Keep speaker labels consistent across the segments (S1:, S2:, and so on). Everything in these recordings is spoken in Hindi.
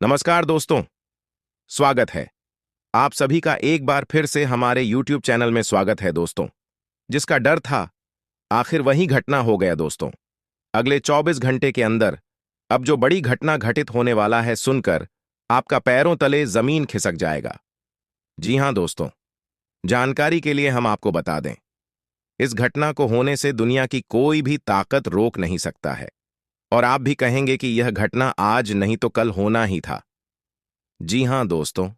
S1: नमस्कार दोस्तों, स्वागत है। आप सभी का एक बार फिर से हमारे YouTube चैनल में स्वागत है दोस्तों। जिसका डर था, आखिर वही घटना हो गया दोस्तों। अगले 24 घंटे के अंदर अब जो बड़ी घटना घटित होने वाला है सुनकर आपका पैरों तले जमीन खिसक जाएगा। जी हां दोस्तों, जानकारी के लिए हम आपको बता दें, इस घटना को होने से दुनिया की कोई भी ताकत रोक नहीं सकता है। और आप भी कहेंगे कि यह घटना आज नहीं तो कल होना ही था। जी हां दोस्तों,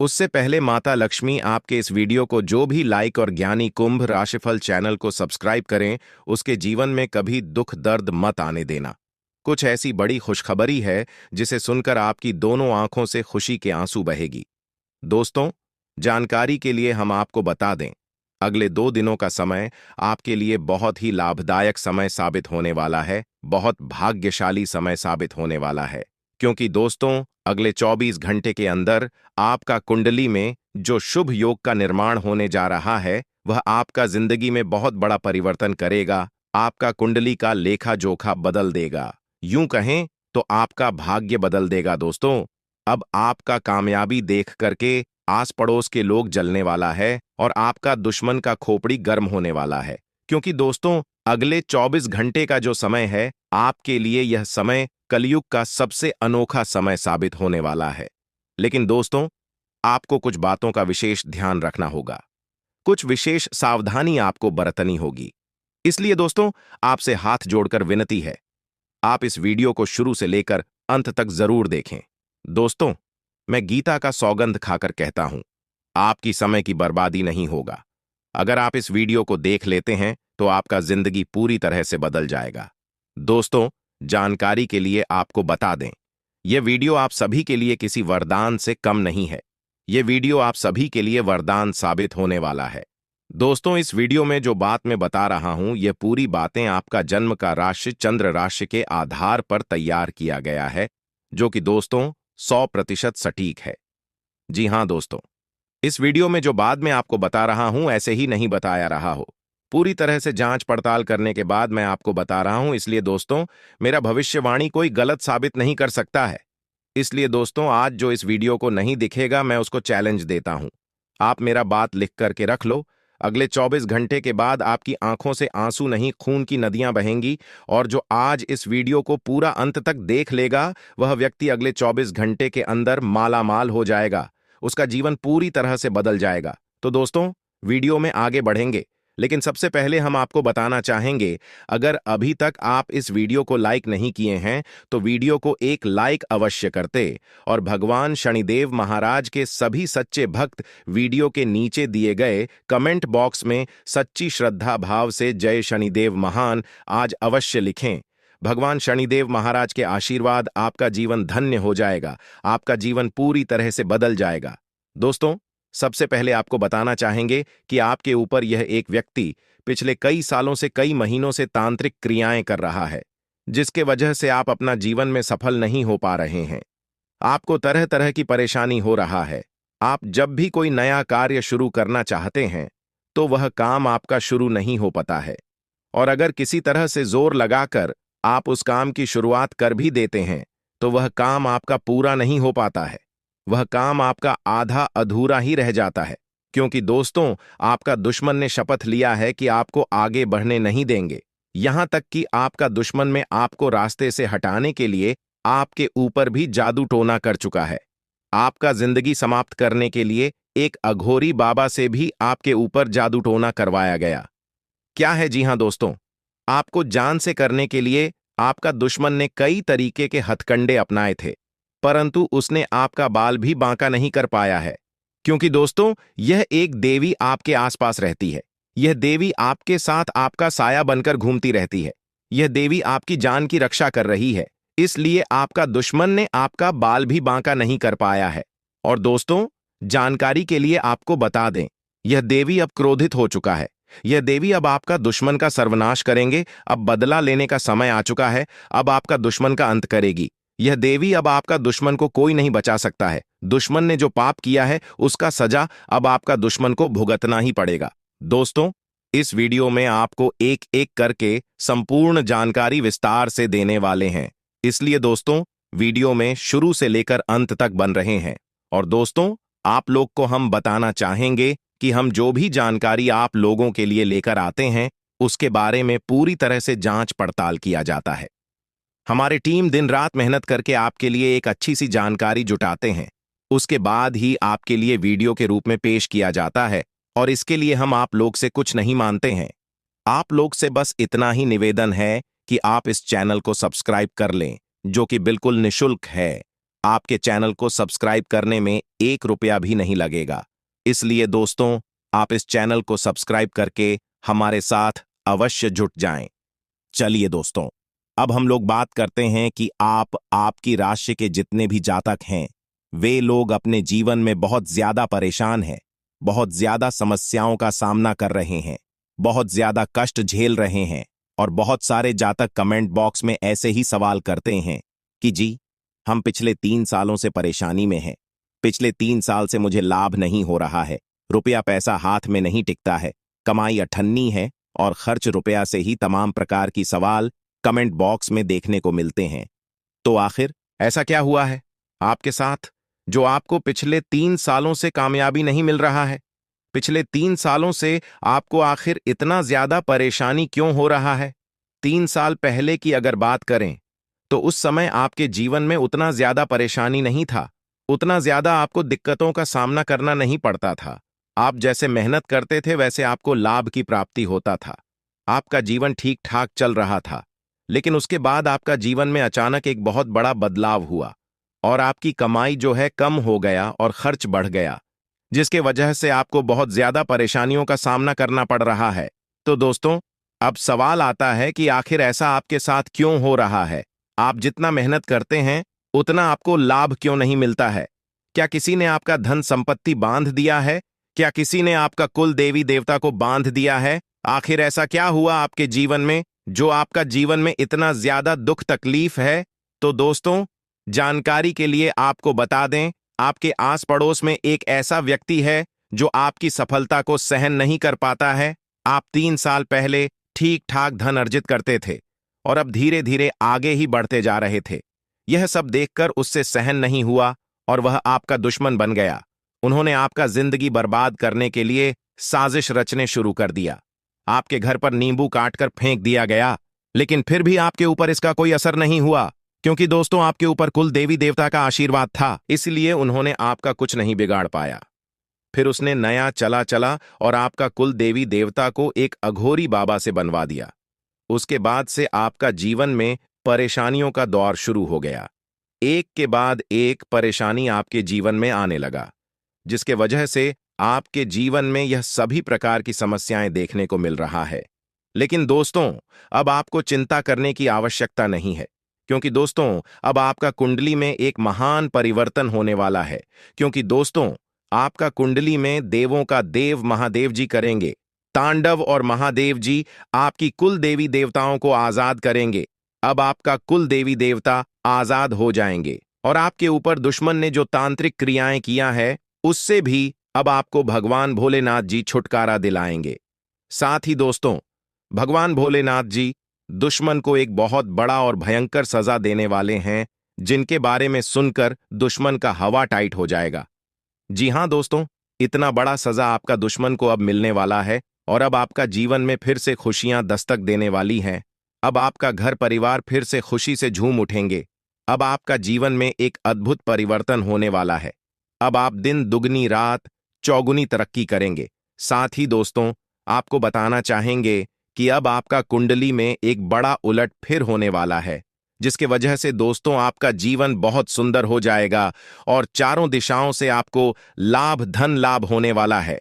S1: उससे पहले माता लक्ष्मी आपके इस वीडियो को जो भी लाइक और ज्ञानी कुंभ राशिफल चैनल को सब्सक्राइब करें, उसके जीवन में कभी दुख दर्द मत आने देना। कुछ ऐसी बड़ी खुशखबरी है जिसे सुनकर आपकी दोनों आंखों से खुशी के आंसू बहेगी। दोस्तों, जानकारी के लिए हम आपको बता दें, अगले 2 दिनों का समय आपके लिए बहुत ही लाभदायक समय साबित होने वाला है, बहुत भाग्यशाली समय साबित होने वाला है। क्योंकि दोस्तों, अगले 24 घंटे के अंदर आपका कुंडली में जो शुभ योग का निर्माण होने जा रहा है, वह आपका जिंदगी में बहुत बड़ा परिवर्तन करेगा। आपका कुंडली का लेखा जोखा बदल देगा। यूं कहें तो आपका भाग्य बदल देगा दोस्तों। अब आपका कामयाबी देख करके आस पड़ोस के लोग जलने वाला है और आपका दुश्मन का खोपड़ी गर्म होने वाला है। क्योंकि दोस्तों, अगले 24 घंटे का जो समय है, आपके लिए यह समय कलयुग का सबसे अनोखा समय साबित होने वाला है। लेकिन दोस्तों, आपको कुछ बातों का विशेष ध्यान रखना होगा। कुछ विशेष सावधानी आपको बरतनी होगी। इसलिए दोस्तों, आपसे हाथ जोड़कर विनती है, आप इस वीडियो को शुरू से लेकर अंत तक जरूर देखें। दोस्तों, मैं गीता का सौगंध खाकर कहता हूं, आपकी समय की बर्बादी नहीं होगा। अगर आप इस वीडियो को देख लेते हैं तो आपका जिंदगी पूरी तरह से बदल जाएगा। दोस्तों, जानकारी के लिए आपको बता दें, यह वीडियो आप सभी के लिए किसी वरदान से कम नहीं है। यह वीडियो आप सभी के लिए वरदान साबित होने वाला है। दोस्तों, इस वीडियो में जो बात मैं बता रहा हूं, यह पूरी बातें आपका जन्म का राशि चंद्र राशि के आधार पर तैयार किया गया है, जो कि दोस्तों 100% सटीक है। जी हां दोस्तों, इस वीडियो में जो बाद में आपको बता रहा हूं, ऐसे ही नहीं बताया रहा हो। पूरी तरह से जांच पड़ताल करने के बाद मैं आपको बता रहा हूं। इसलिए दोस्तों, मेरा भविष्यवाणी कोई गलत साबित नहीं कर सकता है। इसलिए दोस्तों, आज जो इस वीडियो को नहीं दिखेगा, मैं उसको चैलेंज देता हूं। आप मेरा बात लिख करके रख लो। अगले 24 घंटे के बाद आपकी आंखों से आंसू नहीं, खून की नदियां बहेंगी। और जो आज इस वीडियो को पूरा अंत तक देख लेगा, वह व्यक्ति अगले 24 घंटे के अंदर माला माल हो जाएगा। उसका जीवन पूरी तरह से बदल जाएगा। तो दोस्तों, वीडियो में आगे बढ़ेंगे, लेकिन सबसे पहले हम आपको बताना चाहेंगे, अगर अभी तक आप इस वीडियो को लाइक नहीं किए हैं तो वीडियो को एक लाइक अवश्य करते और भगवान शनिदेव महाराज के सभी सच्चे भक्त वीडियो के नीचे दिए गए कमेंट बॉक्स में सच्ची श्रद्धा भाव से जय शनिदेव महान आज अवश्य लिखें। भगवान शनिदेव महाराज के आशीर्वाद, आपका जीवन धन्य हो जाएगा। आपका जीवन पूरी तरह से बदल जाएगा। दोस्तों, सबसे पहले आपको बताना चाहेंगे कि आपके ऊपर यह एक व्यक्ति पिछले कई सालों से, कई महीनों से तांत्रिक क्रियाएं कर रहा है, जिसके वजह से आप अपना जीवन में सफल नहीं हो पा रहे हैं। आपको तरह तरह की परेशानी हो रहा है। आप जब भी कोई नया कार्य शुरू करना चाहते हैं तो वह काम आपका शुरू नहीं हो पाता है। और अगर किसी तरह से जोर लगाकर आप उस काम की शुरुआत कर भी देते हैं तो वह काम आपका पूरा नहीं हो पाता है। वह काम आपका आधा अधूरा ही रह जाता है। क्योंकि दोस्तों, आपका दुश्मन ने शपथ लिया है कि आपको आगे बढ़ने नहीं देंगे। यहां तक कि आपका दुश्मन में आपको रास्ते से हटाने के लिए आपके ऊपर भी जादू टोना कर चुका है। आपका जिंदगी समाप्त करने के लिए एक अघोरी बाबा से भी आपके ऊपर जादू टोना करवाया गया। क्या है? जी हां दोस्तों, आपको जान से करने के लिए आपका दुश्मन ने कई तरीके के हथकंडे अपनाए थे, परंतु उसने आपका बाल भी बांका नहीं कर पाया है। क्योंकि दोस्तों, यह एक देवी आपके आसपास रहती है। यह देवी आपके साथ आपका साया बनकर घूमती रहती है। यह देवी आपकी जान की रक्षा कर रही है। इसलिए आपका दुश्मन ने आपका बाल भी बांका नहीं कर पाया है। और दोस्तों, जानकारी के लिए आपको बता दें, यह देवी अब क्रोधित हो चुका है। यह देवी अब आपका दुश्मन का सर्वनाश करेंगे। अब बदला लेने का समय आ चुका है। अब आपका दुश्मन का अंत करेगी यह देवी। अब आपका दुश्मन को कोई नहीं बचा सकता है। दुश्मन ने जो पाप किया है, उसका सजा अब आपका दुश्मन को भुगतना ही पड़ेगा। दोस्तों, इस वीडियो में आपको एक एक करके संपूर्ण जानकारी विस्तार से देने वाले हैं। इसलिए दोस्तों, वीडियो में शुरू से लेकर अंत तक बन रहे हैं। और दोस्तों, आप लोग को हम बताना चाहेंगे कि हम जो भी जानकारी आप लोगों के लिए लेकर आते हैं उसके बारे में पूरी तरह से जांच पड़ताल किया जाता है। हमारी टीम दिन रात मेहनत करके आपके लिए एक अच्छी सी जानकारी जुटाते हैं, उसके बाद ही आपके लिए वीडियो के रूप में पेश किया जाता है। और इसके लिए हम आप लोग से कुछ नहीं मानते हैं। आप लोग से बस इतना ही निवेदन है कि आप इस चैनल को सब्सक्राइब कर लें, जो कि बिल्कुल निशुल्क है। आपके चैनल को सब्सक्राइब करने में 1 रुपया भी नहीं लगेगा। इसलिए दोस्तों, आप इस चैनल को सब्सक्राइब करके हमारे साथ अवश्य जुट जाएं। चलिए दोस्तों, अब हम लोग बात करते हैं कि आपकी राशि के जितने भी जातक हैं, वे लोग अपने जीवन में बहुत ज्यादा परेशान हैं, बहुत ज्यादा समस्याओं का सामना कर रहे हैं, बहुत ज्यादा कष्ट झेल रहे हैं। और बहुत सारे जातक कमेंट बॉक्स में ऐसे ही सवाल करते हैं कि जी, हम पिछले 3 सालों से परेशानी में हैं, पिछले 3 साल से मुझे लाभ नहीं हो रहा है, रुपया पैसा हाथ में नहीं टिकता है, कमाई अठन्नी है और खर्च रुपया से ही। तमाम प्रकार की सवाल कमेंट बॉक्स में देखने को मिलते हैं। तो आखिर ऐसा क्या हुआ है आपके साथ, जो आपको पिछले 3 सालों से कामयाबी नहीं मिल रहा है? पिछले 3 सालों से आपको आखिर इतना ज्यादा परेशानी क्यों हो रहा है? 3 साल पहले की अगर बात करें तो उस समय आपके जीवन में उतना ज्यादा परेशानी नहीं था, उतना ज्यादा आपको दिक्कतों का सामना करना नहीं पड़ता था। आप जैसे मेहनत करते थे वैसे आपको लाभ की प्राप्ति होता था, आपका जीवन ठीक ठाक चल रहा था। लेकिन उसके बाद आपका जीवन में अचानक एक बहुत बड़ा बदलाव हुआ और आपकी कमाई जो है कम हो गया और खर्च बढ़ गया, जिसके वजह से आपको बहुत ज्यादा परेशानियों का सामना करना पड़ रहा है। तो दोस्तों, अब सवाल आता है कि आखिर ऐसा आपके साथ क्यों हो रहा है? आप जितना मेहनत करते हैं उतना आपको लाभ क्यों नहीं मिलता है? क्या किसी ने आपका धन संपत्ति बांध दिया है? क्या किसी ने आपका कुल देवी देवता को बांध दिया है? आखिर ऐसा क्या हुआ आपके जीवन में जो आपका जीवन में इतना ज्यादा दुख तकलीफ है? तो दोस्तों, जानकारी के लिए आपको बता दें, आपके आस पड़ोस में एक ऐसा व्यक्ति है जो आपकी सफलता को सहन नहीं कर पाता है। आप 3 साल पहले ठीक ठाक धन अर्जित करते थे और अब धीरे धीरे आगे ही बढ़ते जा रहे थे। यह सब देखकर उससे सहन नहीं हुआ और वह आपका दुश्मन बन गया। उन्होंने आपका जिंदगी बर्बाद करने के लिए साजिश रचने शुरू कर दिया। आपके घर पर नींबू काटकर फेंक दिया गया, लेकिन फिर भी आपके ऊपर इसका कोई असर नहीं हुआ, क्योंकि दोस्तों आपके ऊपर कुल देवी देवता का आशीर्वाद था। इसलिए उन्होंने आपका कुछ नहीं बिगाड़ पाया। फिर उसने नया चला चला और आपका कुल देवी देवता को एक अघोरी बाबा से बनवा दिया। उसके बाद से आपका जीवन में परेशानियों का दौर शुरू हो गया। एक के बाद एक परेशानी आपके जीवन में आने लगा, जिसके वजह से आपके जीवन में यह सभी प्रकार की समस्याएं देखने को मिल रहा है। लेकिन दोस्तों, अब आपको चिंता करने की आवश्यकता नहीं है, क्योंकि दोस्तों अब आपका कुंडली में एक महान परिवर्तन होने वाला है। क्योंकि दोस्तों, आपका कुंडली में देवों का देव महादेव जी करेंगे तांडव और महादेव जी आपकी कुल देवी देवताओं को आजाद करेंगे। अब आपका कुल देवी देवता आजाद हो जाएंगे और आपके ऊपर दुश्मन ने जो तांत्रिक क्रियाएं किया है उससे भी अब आपको भगवान भोलेनाथ जी छुटकारा दिलाएंगे। साथ ही दोस्तों, भगवान भोलेनाथ जी दुश्मन को एक बहुत बड़ा और भयंकर सजा देने वाले हैं, जिनके बारे में सुनकर दुश्मन का हवा टाइट हो जाएगा। जी हां दोस्तों, इतना बड़ा सजा आपका दुश्मन को अब मिलने वाला है और अब आपका जीवन में फिर से खुशियां दस्तक देने वाली हैं। अब आपका घर परिवार फिर से खुशी से झूम उठेंगे। अब आपका जीवन में एक अद्भुत परिवर्तन होने वाला है। अब आप दिन दुगनी रात चौगुनी तरक्की करेंगे। साथ ही दोस्तों, आपको बताना चाहेंगे कि अब आपका कुंडली में एक बड़ा उलट फिर होने वाला है, जिसके वजह से दोस्तों आपका जीवन बहुत सुंदर हो जाएगा और चारों दिशाओं से आपको लाभ धन लाभ होने वाला है।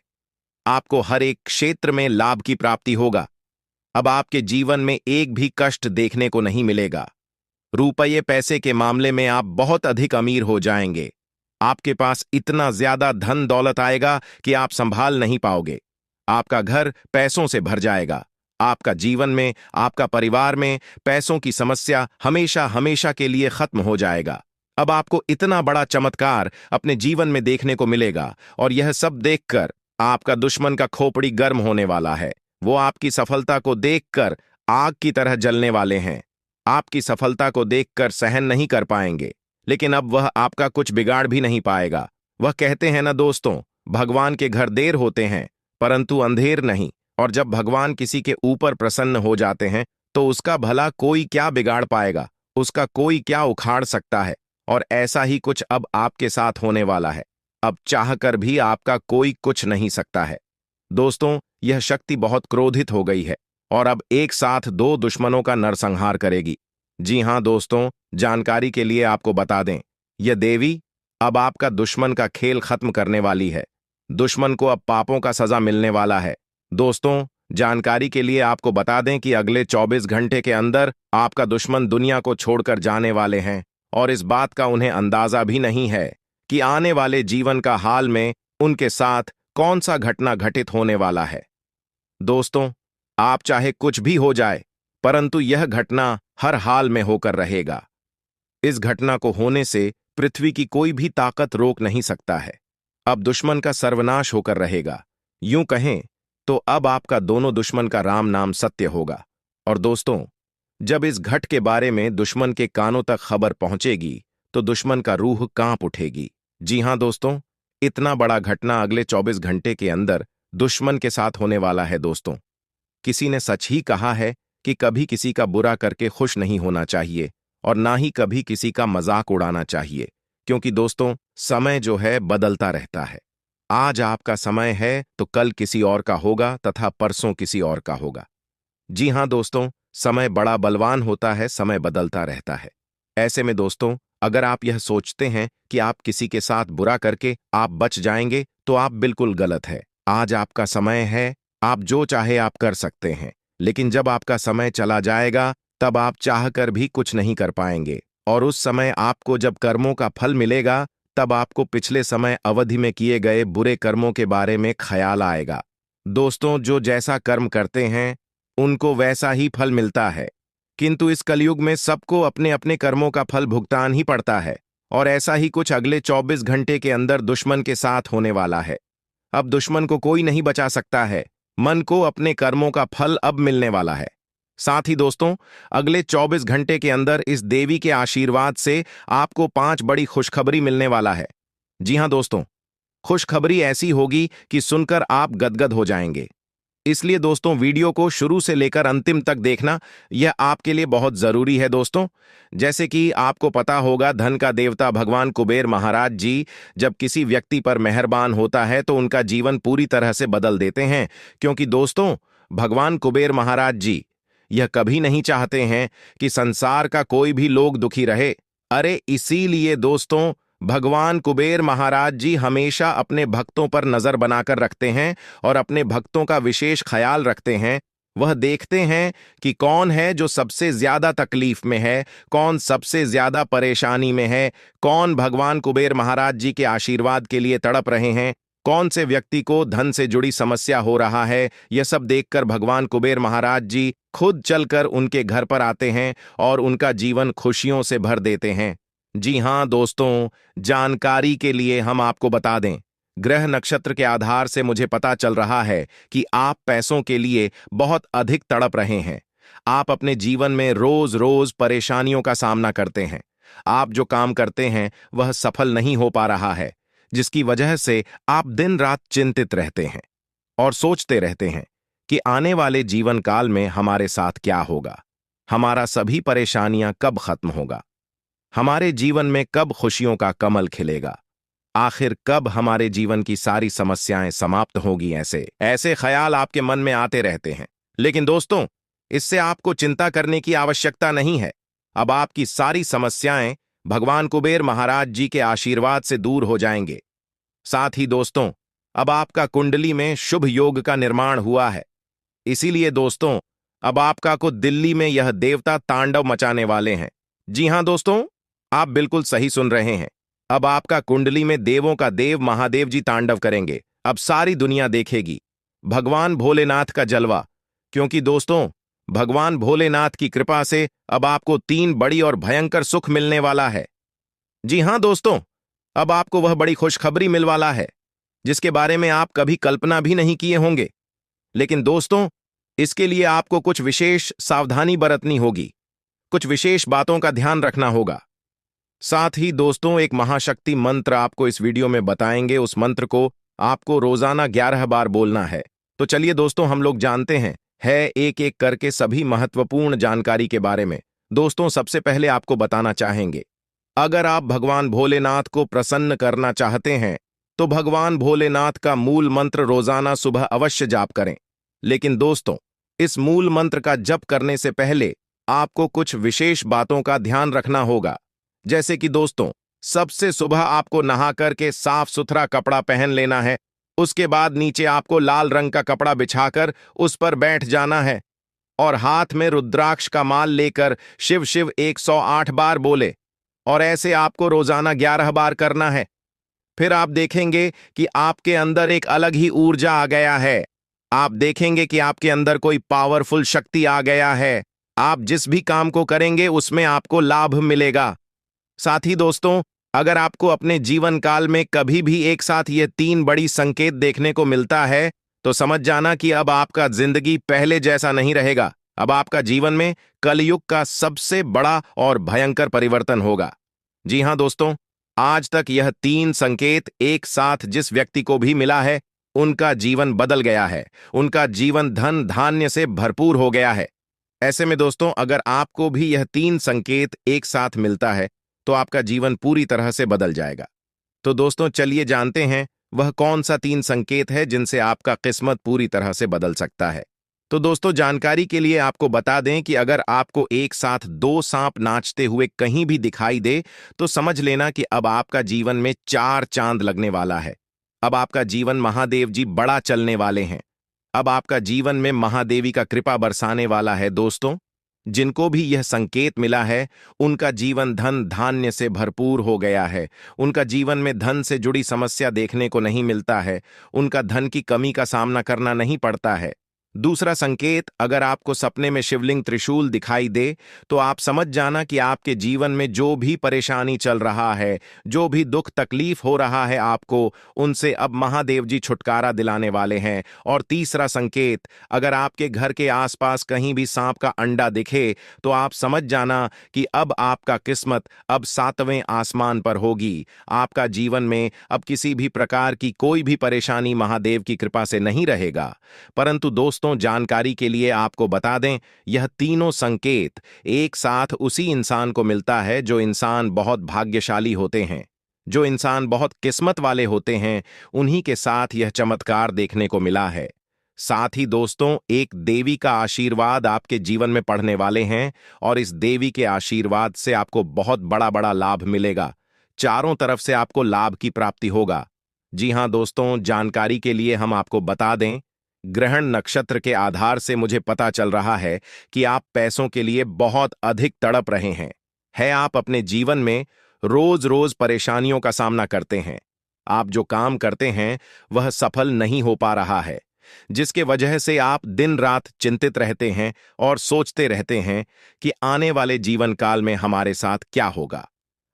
S1: आपको हर एक क्षेत्र में लाभ की प्राप्ति होगा। अब आपके जीवन में एक भी कष्ट देखने को नहीं मिलेगा। रुपये पैसे के मामले में आप बहुत अधिक अमीर हो जाएंगे। आपके पास इतना ज्यादा धन दौलत आएगा कि आप संभाल नहीं पाओगे। आपका घर पैसों से भर जाएगा। आपका जीवन में, आपका परिवार में पैसों की समस्या हमेशा हमेशा के लिए खत्म हो जाएगा। अब आपको इतना बड़ा चमत्कार अपने जीवन में देखने को मिलेगा और यह सब देखकर आपका दुश्मन का खोपड़ी गर्म होने वाला है। वो आपकी सफलता को देखकर आग की तरह जलने वाले हैं। आपकी सफलता को देखकर सहन नहीं कर पाएंगे। लेकिन अब वह आपका कुछ बिगाड़ भी नहीं पाएगा। वह कहते हैं ना दोस्तों, भगवान के घर देर होते हैं परंतु अंधेर नहीं। और जब भगवान किसी के ऊपर प्रसन्न हो जाते हैं तो उसका भला कोई क्या बिगाड़ पाएगा, उसका कोई क्या उखाड़ सकता है। और ऐसा ही कुछ अब आपके साथ होने वाला है। अब चाहकर भी आपका कोई कुछ नहीं सकता है। दोस्तों, यह शक्ति बहुत क्रोधित हो गई है और अब एक साथ दो दुश्मनों का नरसंहार करेगी। जी हां दोस्तों, जानकारी के लिए आपको बता दें, यह देवी अब आपका दुश्मन का खेल खत्म करने वाली है। दुश्मन को अब पापों का सजा मिलने वाला है। दोस्तों, जानकारी के लिए आपको बता दें कि अगले 24 घंटे के अंदर आपका दुश्मन दुनिया को छोड़कर जाने वाले हैं और इस बात का उन्हें अंदाजा भी नहीं है कि आने वाले जीवन का हाल में उनके साथ कौन सा घटना घटित होने वाला है। दोस्तों, आप चाहे कुछ भी हो जाए परंतु यह घटना हर हाल में होकर रहेगा। इस घटना को होने से पृथ्वी की कोई भी ताकत रोक नहीं सकता है। अब दुश्मन का सर्वनाश होकर रहेगा। यूं कहें तो अब आपका दोनों दुश्मन का राम नाम सत्य होगा। और दोस्तों, जब इस घट के बारे में दुश्मन के कानों तक खबर पहुंचेगी तो दुश्मन का रूह कांप उठेगी। जी हां दोस्तों, इतना बड़ा घटना अगले 24 घंटे के अंदर दुश्मन के साथ होने वाला है। दोस्तों, किसी ने सच ही कहा है कि कभी किसी का बुरा करके खुश नहीं होना चाहिए और ना ही कभी किसी का मजाक उड़ाना चाहिए, क्योंकि दोस्तों, समय जो है बदलता रहता है। आज आपका समय है तो कल किसी और का होगा तथा परसों किसी और का होगा। जी हां दोस्तों, समय बड़ा बलवान होता है, समय बदलता रहता है। ऐसे में दोस्तों, अगर आप यह सोचते हैं कि आप किसी के साथ बुरा करके आप बच जाएंगे तो आप बिल्कुल गलत है। आज आपका समय है, आप जो चाहे आप कर सकते हैं, लेकिन जब आपका समय चला जाएगा तब आप चाहकर भी कुछ नहीं कर पाएंगे। और उस समय आपको जब कर्मों का फल मिलेगा तब आपको पिछले समय अवधि में किए गए बुरे कर्मों के बारे में ख्याल आएगा। दोस्तों, जो जैसा कर्म करते हैं उनको वैसा ही फल मिलता है, किंतु इस कलयुग में सबको अपने अपने कर्मों का फल भुगतान ही पड़ता है। और ऐसा ही कुछ अगले 24 घंटे के अंदर दुश्मन के साथ होने वाला है। अब दुश्मन को कोई नहीं बचा सकता है। मन को अपने कर्मों का फल अब मिलने वाला है। साथ ही दोस्तों, अगले 24 घंटे के अंदर इस देवी के आशीर्वाद से आपको 5 बड़ी खुशखबरी मिलने वाला है। जी हां दोस्तों, खुशखबरी ऐसी होगी कि सुनकर आप गदगद हो जाएंगे। इसलिए दोस्तों, वीडियो को शुरू से लेकर अंतिम तक देखना यह आपके लिए बहुत जरूरी है। दोस्तों, जैसे कि आपको पता होगा, धन का देवता भगवान कुबेर महाराज जी जब किसी व्यक्ति पर मेहरबान होता है तो उनका जीवन पूरी तरह से बदल देते हैं, क्योंकि दोस्तों, भगवान कुबेर महाराज जी यह कभी नहीं चाहते हैं कि संसार का कोई भी लोग दुखी रहे। अरे इसीलिए दोस्तों, भगवान कुबेर महाराज जी हमेशा अपने भक्तों पर नजर बनाकर रखते हैं और अपने भक्तों का विशेष ख्याल रखते हैं। वह देखते हैं कि कौन है जो सबसे ज्यादा तकलीफ में है, कौन सबसे ज्यादा परेशानी में है, कौन भगवान कुबेर महाराज जी के आशीर्वाद के लिए तड़प रहे हैं, कौन से व्यक्ति को धन से जुड़ी समस्या हो रहा है। यह सब देखकर भगवान कुबेर महाराज जी खुद चलकर उनके घर पर आते हैं और उनका जीवन खुशियों से भर देते हैं। जी हां दोस्तों, जानकारी के लिए हम आपको बता दें, ग्रह नक्षत्र के आधार से मुझे पता चल रहा है कि आप पैसों के लिए बहुत अधिक तड़प रहे हैं। आप अपने जीवन में रोज रोज परेशानियों का सामना करते हैं। आप जो काम करते हैं वह सफल नहीं हो पा रहा है, जिसकी वजह से आप दिन रात चिंतित रहते हैं और सोचते रहते हैं कि आने वाले जीवन काल में हमारे साथ क्या होगा, हमारा सभी परेशानियां कब खत्म होगा, हमारे जीवन में कब खुशियों का कमल खिलेगा, आखिर कब हमारे जीवन की सारी समस्याएं समाप्त होगी। ऐसे ऐसे ख्याल आपके मन में आते रहते हैं। लेकिन दोस्तों, इससे आपको चिंता करने की आवश्यकता नहीं है। अब आपकी सारी समस्याएं भगवान कुबेर महाराज जी के आशीर्वाद से दूर हो जाएंगे। साथ ही दोस्तों, अब आपका कुंडली में शुभ योग का निर्माण हुआ है। इसीलिए दोस्तों, अब आपका को दिल्ली में यह देवता तांडव मचाने वाले हैं। जी हां दोस्तों, आप बिल्कुल सही सुन रहे हैं। अब आपका कुंडली में देवों का देव महादेव जी तांडव करेंगे। अब सारी दुनिया देखेगी भगवान भोलेनाथ का जलवा, क्योंकि दोस्तों, भगवान भोलेनाथ की कृपा से अब आपको 3 बड़ी और भयंकर सुख मिलने वाला है। जी हां दोस्तों, अब आपको वह बड़ी खुशखबरी मिल वाला है जिसके बारे में आप कभी कल्पना भी नहीं किए होंगे। लेकिन दोस्तों, इसके लिए आपको कुछ विशेष सावधानी बरतनी होगी, कुछ विशेष बातों का ध्यान रखना होगा। साथ ही दोस्तों एक महाशक्ति मंत्र आपको इस वीडियो में बताएंगे। उस मंत्र को आपको रोजाना 11 बार बोलना है। तो चलिए दोस्तों हम लोग जानते हैं एक एक करके सभी महत्वपूर्ण जानकारी के बारे में। दोस्तों सबसे पहले आपको बताना चाहेंगे, अगर आप भगवान भोलेनाथ को प्रसन्न करना चाहते हैं तो भगवान भोलेनाथ का मूल मंत्र रोजाना सुबह अवश्य जाप करें। लेकिन दोस्तों इस मूल मंत्र का जप करने से पहले आपको कुछ विशेष बातों का ध्यान रखना होगा। जैसे कि दोस्तों सबसे सुबह आपको नहा करके साफ सुथरा कपड़ा पहन लेना है। उसके बाद नीचे आपको लाल रंग का कपड़ा बिछाकर उस पर बैठ जाना है और हाथ में रुद्राक्ष का माल लेकर शिव शिव 108 बार बोले और ऐसे आपको रोजाना 11 बार करना है। फिर आप देखेंगे कि आपके अंदर एक अलग ही ऊर्जा आ गया है। आप देखेंगे कि आपके अंदर कोई पावरफुल शक्ति आ गया है। आप जिस भी काम को करेंगे उसमें आपको लाभ मिलेगा। साथ ही दोस्तों अगर आपको अपने जीवन काल में कभी भी एक साथ ये 3 बड़ी संकेत देखने को मिलता है तो समझ जाना कि अब आपका जिंदगी पहले जैसा नहीं रहेगा। अब आपका जीवन में कलयुग का सबसे बड़ा और भयंकर परिवर्तन होगा। जी हां दोस्तों, आज तक यह 3 संकेत एक साथ जिस व्यक्ति को भी मिला है उनका जीवन बदल गया है। उनका जीवन धन धान्य से भरपूर हो गया है। ऐसे में दोस्तों अगर आपको भी यह 3 संकेत एक साथ मिलता है तो आपका जीवन पूरी तरह से बदल जाएगा। तो दोस्तों चलिए जानते हैं वह कौन सा 3 संकेत है जिनसे आपका किस्मत पूरी तरह से बदल सकता है। तो दोस्तों जानकारी के लिए आपको बता दें कि अगर आपको एक साथ 2 सांप नाचते हुए कहीं भी दिखाई दे तो समझ लेना कि अब आपका जीवन में 4 चांद लगने वाला है। अब आपका जीवन महादेव जी बड़ा चलने वाले हैं। अब आपका जीवन में महादेवी का कृपा बरसाने वाला है। दोस्तों जिनको भी यह संकेत मिला है उनका जीवन धन धान्य से भरपूर हो गया है। उनका जीवन में धन से जुड़ी समस्या देखने को नहीं मिलता है। उनका धन की कमी का सामना करना नहीं पड़ता है। दूसरा संकेत, अगर आपको सपने में शिवलिंग त्रिशूल दिखाई दे तो आप समझ जाना कि आपके जीवन में जो भी परेशानी चल रहा है, जो भी दुख तकलीफ हो रहा है आपको, उनसे अब महादेव जी छुटकारा दिलाने वाले हैं। और तीसरा संकेत, अगर आपके घर के आसपास कहीं भी सांप का अंडा दिखे तो आप समझ जाना कि अब आपका किस्मत अब 7वें आसमान पर होगी। आपका जीवन में अब किसी भी प्रकार की कोई भी परेशानी महादेव की कृपा से नहीं रहेगा। परंतु दोस्तों जानकारी के लिए आपको बता दें यह तीनों संकेत एक साथ उसी इंसान को मिलता है जो इंसान बहुत भाग्यशाली होते हैं, जो इंसान बहुत किस्मत वाले होते हैं, उन्हीं के साथ यह चमत्कार देखने को मिला है। साथ ही दोस्तों एक देवी का आशीर्वाद आपके जीवन में पड़ने वाले हैं और इस देवी के आशीर्वाद से आपको बहुत बड़ा बड़ा लाभ मिलेगा। चारों तरफ से आपको लाभ की प्राप्ति होगा। जी हां दोस्तों, जानकारी के लिए हम आपको बता दें ग्रहण नक्षत्र के आधार से मुझे पता चल रहा है कि आप पैसों के लिए बहुत अधिक तड़प रहे हैं। आप अपने जीवन में रोज रोज परेशानियों का सामना करते हैं। आप जो काम करते हैं वह सफल नहीं हो पा रहा है, जिसके वजह से आप दिन रात चिंतित रहते हैं और सोचते रहते हैं कि आने वाले जीवन काल में हमारे साथ क्या होगा,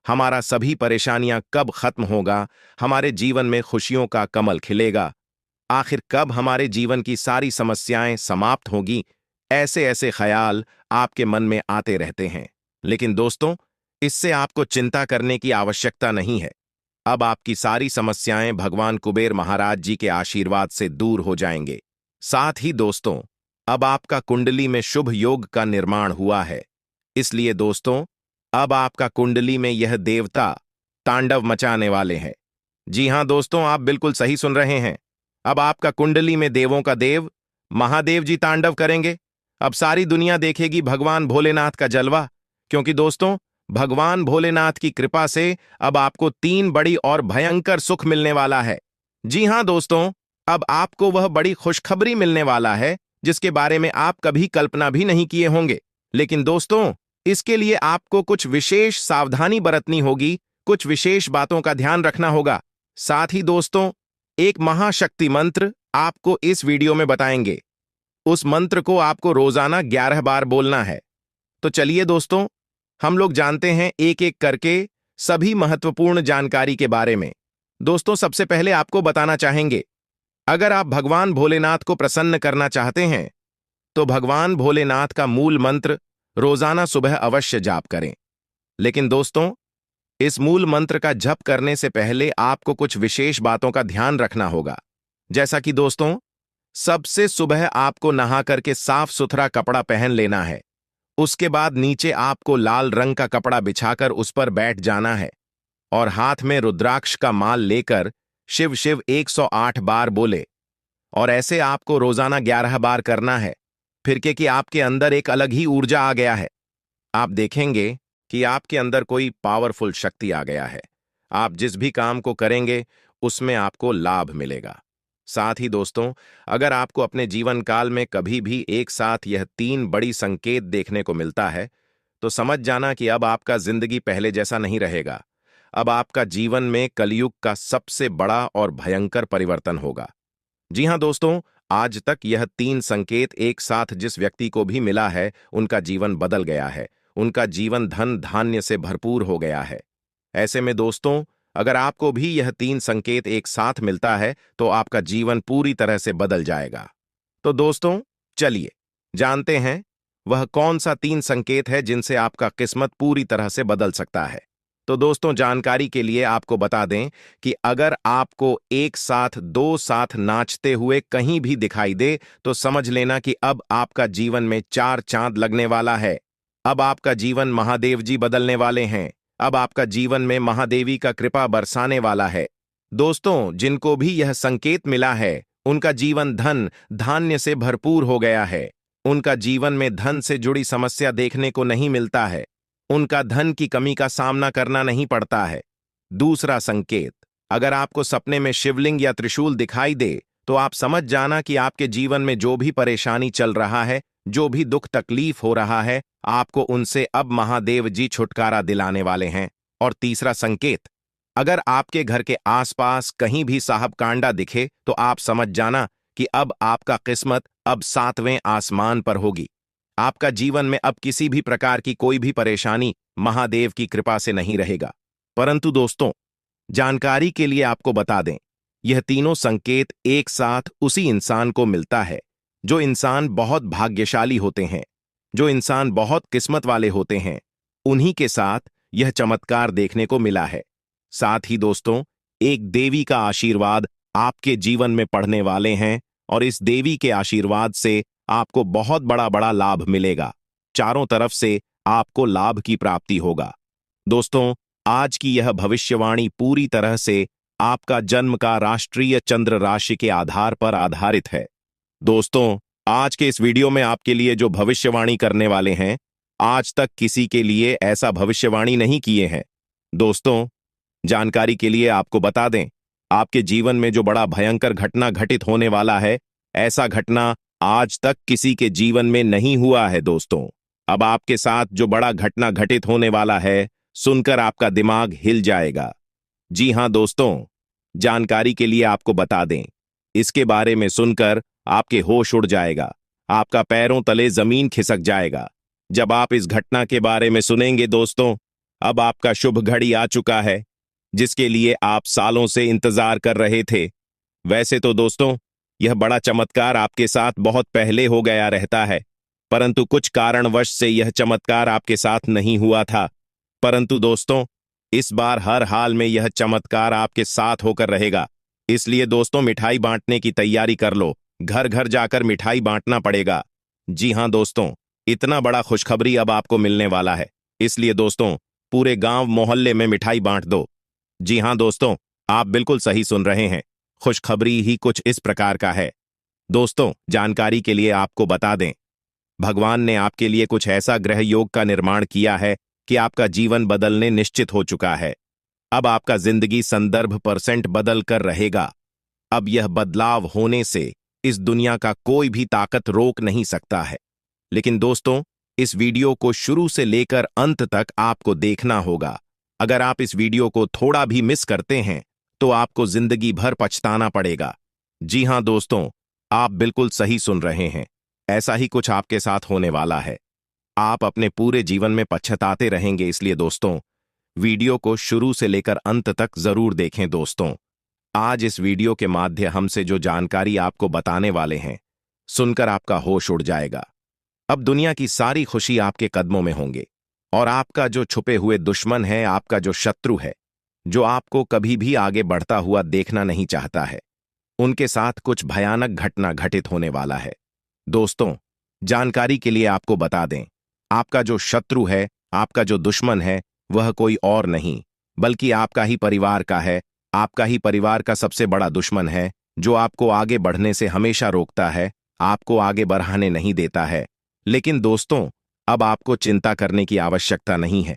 S1: हमारा सभी परेशानियां कब खत्म होगा, हमारे जीवन में खुशियों का कमल खिलेगा, आखिर कब हमारे जीवन की सारी समस्याएं समाप्त होगी। ऐसे ऐसे ख्याल आपके मन में आते रहते हैं। लेकिन दोस्तों इससे आपको चिंता करने की आवश्यकता नहीं है। अब आपकी सारी समस्याएं भगवान कुबेर महाराज जी के आशीर्वाद से दूर हो जाएंगे। साथ ही दोस्तों अब आपका कुंडली में शुभ योग का निर्माण हुआ है। इसलिए दोस्तों अब आपका कुंडली में यह देवता तांडव मचाने वाले हैं। जी हां दोस्तों, आप बिल्कुल सही सुन रहे हैं। अब आपका कुंडली में देवों का देव महादेव जी तांडव करेंगे। अब सारी दुनिया देखेगी भगवान भोलेनाथ का जलवा, क्योंकि दोस्तों भगवान भोलेनाथ की कृपा से अब आपको 3 बड़ी और भयंकर सुख मिलने वाला है। जी हां दोस्तों, अब आपको वह बड़ी खुशखबरी मिलने वाला है जिसके बारे में आप कभी कल्पना भी नहीं किए होंगे। लेकिन दोस्तों इसके लिए आपको कुछ विशेष सावधानी बरतनी होगी, कुछ विशेष बातों का ध्यान रखना होगा। साथ ही दोस्तों एक महाशक्ति मंत्र आपको इस वीडियो में बताएंगे। उस मंत्र को आपको रोजाना 11 बार बोलना है। तो चलिए दोस्तों हम लोग जानते हैं एक एक करके सभी महत्वपूर्ण जानकारी के बारे में। दोस्तों सबसे पहले आपको बताना चाहेंगे, अगर आप भगवान भोलेनाथ को प्रसन्न करना चाहते हैं तो भगवान भोलेनाथ का मूल मंत्र रोजाना सुबह अवश्य जाप करें। लेकिन दोस्तों इस मूल मंत्र का जप करने से पहले आपको कुछ विशेष बातों का ध्यान रखना होगा। जैसा कि दोस्तों, सबसे सुबह आपको नहा करके साफ सुथरा कपड़ा पहन लेना है। उसके बाद नीचे आपको लाल रंग का कपड़ा बिछाकर उस पर बैठ जाना है और हाथ में रुद्राक्ष का माल लेकर शिव शिव 108 बार बोले। और ऐसे आपको रोजाना 11 बार करना है। फिर कि आपके अंदर एक अलग ही ऊर्जा आ गया है। आप देखेंगे कि आपके अंदर कोई पावरफुल शक्ति आ गया है। आप जिस भी काम को करेंगे उसमें आपको लाभ मिलेगा। साथ ही दोस्तों, अगर आपको अपने जीवन काल में कभी भी एक साथ यह 3 बड़ी संकेत देखने को मिलता है, तो समझ जाना कि अब आपका जिंदगी पहले जैसा नहीं रहेगा। अब आपका जीवन में कलयुग का सबसे बड़ा और भयंकर परिवर्तन होगा। जी हां दोस्तों, आज तक यह 3 संकेत एक साथ जिस व्यक्ति को भी मिला है, उनका जीवन बदल गया है। उनका जीवन धन धान्य से भरपूर हो गया है। ऐसे में दोस्तों, अगर आपको भी यह 3 संकेत एक साथ मिलता है, तो आपका जीवन पूरी तरह से बदल जाएगा। तो दोस्तों, चलिए जानते हैं वह कौन सा 3 संकेत है जिनसे आपका किस्मत पूरी तरह से बदल सकता है। तो दोस्तों, जानकारी के लिए आपको बता दें कि अगर आपको एक साथ 2 साथ नाचते हुए कहीं भी दिखाई दे, तो समझ लेना कि अब आपका जीवन में 4 चांद लगने वाला है। अब आपका जीवन महादेव जी बदलने वाले हैं। अब आपका जीवन में महादेवी का कृपा बरसाने वाला है। दोस्तों, जिनको भी यह संकेत मिला है, उनका जीवन धन धान्य से भरपूर हो गया है। उनका जीवन में धन से जुड़ी समस्या देखने को नहीं मिलता है। उनका धन की कमी का सामना करना नहीं पड़ता है। दूसरा संकेत, अगर आपको सपने में शिवलिंग या त्रिशूल दिखाई दे, तो आप समझ जाना कि आपके जीवन में जो भी परेशानी चल रहा है, जो भी दुख तकलीफ हो रहा है, आपको उनसे अब महादेव जी छुटकारा दिलाने वाले हैं। और तीसरा संकेत, अगर आपके घर के आसपास कहीं भी साहब कांडा दिखे, तो आप समझ जाना कि अब आपका किस्मत अब 7वें आसमान पर होगी। आपका जीवन में अब किसी भी प्रकार की कोई भी परेशानी महादेव की कृपा से नहीं रहेगा। परंतु दोस्तों, जानकारी के लिए आपको बता दें, यह तीनों संकेत एक साथ उसी इंसान को मिलता है जो इंसान बहुत भाग्यशाली होते हैं, जो इंसान बहुत किस्मत वाले होते हैं। उन्हीं के साथ यह चमत्कार देखने को मिला है। साथ ही दोस्तों, एक देवी का आशीर्वाद आपके जीवन में पड़ने वाले हैं और इस देवी के आशीर्वाद से आपको बहुत बड़ा बड़ा लाभ मिलेगा। चारों तरफ से आपको लाभ की प्राप्ति होगा। दोस्तों, आज की यह भविष्यवाणी पूरी तरह से आपका जन्म का राष्ट्रीय चंद्र राशि के आधार पर आधारित है। दोस्तों, आज के इस वीडियो में आपके लिए जो भविष्यवाणी करने वाले हैं, आज तक किसी के लिए ऐसा भविष्यवाणी नहीं किए हैं। दोस्तों, जानकारी के लिए आपको बता दें, आपके जीवन में जो बड़ा भयंकर घटना घटित होने वाला है, ऐसा घटना आज तक किसी के जीवन में नहीं हुआ है। दोस्तों, अब आपके साथ जो बड़ा घटना घटित होने वाला है, सुनकर आपका दिमाग हिल जाएगा। जी हां दोस्तों, जानकारी के लिए आपको बता दें, इसके बारे में सुनकर आपके होश उड़ जाएगा। आपका पैरों तले जमीन खिसक जाएगा जब आप इस घटना के बारे में सुनेंगे। दोस्तों, अब आपका शुभ घड़ी आ चुका है, जिसके लिए आप सालों से इंतजार कर रहे थे। वैसे तो दोस्तों, यह बड़ा चमत्कार आपके साथ बहुत पहले हो गया रहता है, परंतु कुछ कारणवश से यह चमत्कार आपके साथ नहीं हुआ था। परंतु दोस्तों, इस बार हर हाल में यह चमत्कार आपके साथ होकर रहेगा। इसलिए दोस्तों, मिठाई बांटने की तैयारी कर लो। घर घर जाकर मिठाई बांटना पड़ेगा। जी हां दोस्तों, इतना बड़ा खुशखबरी अब आपको मिलने वाला है, इसलिए दोस्तों, पूरे गांव मोहल्ले में मिठाई बांट दो। जी हां दोस्तों, आप बिल्कुल सही सुन रहे हैं। खुशखबरी ही कुछ इस प्रकार का है। दोस्तों, जानकारी के लिए आपको बता दें, भगवान ने आपके लिए कुछ ऐसा ग्रह योग का निर्माण किया है कि आपका जीवन बदलने निश्चित हो चुका है। अब आपका जिंदगी संदर्भ % बदल कर रहेगा। अब यह बदलाव होने से इस दुनिया का कोई भी ताकत रोक नहीं सकता है। लेकिन दोस्तों, इस वीडियो को शुरू से लेकर अंत तक आपको देखना होगा। अगर आप इस वीडियो को थोड़ा भी मिस करते हैं, तो आपको जिंदगी भर पछताना पड़ेगा। जी हां दोस्तों, आप बिल्कुल सही सुन रहे हैं। ऐसा ही कुछ आपके साथ होने वाला है। आप अपने पूरे जीवन में पछताते रहेंगे। इसलिए दोस्तों, वीडियो को शुरू से लेकर अंत तक जरूर देखें। दोस्तों, आज इस वीडियो के माध्यम से जो जानकारी आपको बताने वाले हैं, सुनकर आपका होश उड़ जाएगा। अब दुनिया की सारी खुशी आपके कदमों में होंगे। और आपका जो छुपे हुए दुश्मन है, आपका जो शत्रु है, जो आपको कभी भी आगे बढ़ता हुआ देखना नहीं चाहता है, उनके साथ कुछ भयानक घटना घटित होने वाला है। दोस्तों, जानकारी के लिए आपको बता दें, आपका जो शत्रु है, आपका जो दुश्मन है, वह कोई और नहीं बल्कि आपका ही परिवार का है। आपका ही परिवार का सबसे बड़ा दुश्मन है, जो आपको आगे बढ़ने से हमेशा रोकता है, आपको आगे बढ़ाने नहीं देता है। लेकिन दोस्तों, अब आपको चिंता करने की आवश्यकता नहीं है।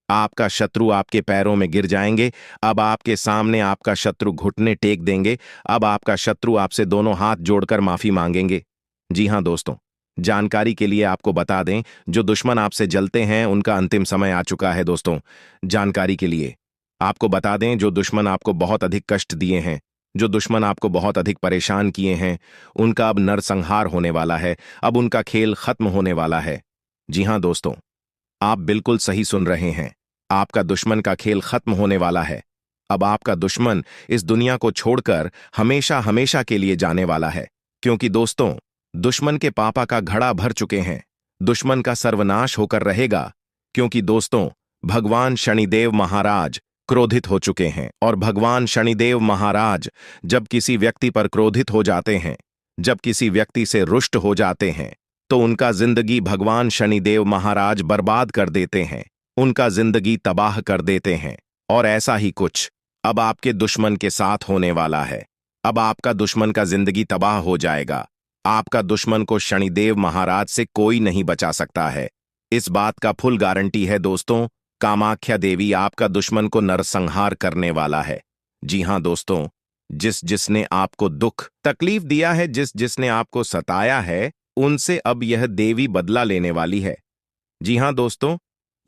S1: आपका शत्रु आपके पैरों में गिर जाएंगे। अब आपके सामने आपका शत्रु घुटने टेक देंगे। अब आपका शत्रु आपसे दोनों हाथ जोड़कर माफी मांगेंगे। जी हां दोस्तों, जानकारी के लिए आपको बता दें, जो दुश्मन आपसे जलते हैं उनका अंतिम समय आ चुका है। दोस्तों, जानकारी के लिए आपको बता दें, जो दुश्मन आपको बहुत अधिक कष्ट दिए हैं, जो दुश्मन आपको बहुत अधिक परेशान किए हैं, उनका अब नरसंहार होने वाला है। अब उनका खेल खत्म होने वाला है। जी हां दोस्तों, आप बिल्कुल सही सुन रहे हैं। आपका दुश्मन का खेल खत्म होने वाला है। अब आपका दुश्मन इस दुनिया को छोड़कर हमेशा हमेशा के लिए जाने वाला है। क्योंकि दोस्तों, दुश्मन के पापा का घड़ा भर चुके हैं। दुश्मन का सर्वनाश होकर रहेगा। क्योंकि दोस्तों, भगवान शनिदेव महाराज क्रोधित हो चुके हैं। और भगवान शनिदेव महाराज जब किसी व्यक्ति पर क्रोधित हो जाते हैं, जब किसी व्यक्ति से रुष्ट हो जाते हैं, तो उनका जिंदगी भगवान शनिदेव महाराज बर्बाद कर देते हैं, उनका जिंदगी तबाह कर देते हैं। और ऐसा ही कुछ अब आपके दुश्मन के साथ होने वाला है। अब आपका दुश्मन का जिंदगी तबाह हो जाएगा। आपका दुश्मन को शनिदेव महाराज से कोई नहीं बचा सकता है। इस बात का फुल गारंटी है दोस्तों। कामाख्या देवी आपका दुश्मन को नरसंहार करने वाला है। जी हां दोस्तों, जिस जिसने आपको दुख तकलीफ दिया है, जिस जिसने आपको सताया है, उनसे अब यह देवी बदला लेने वाली है। जी हां दोस्तों,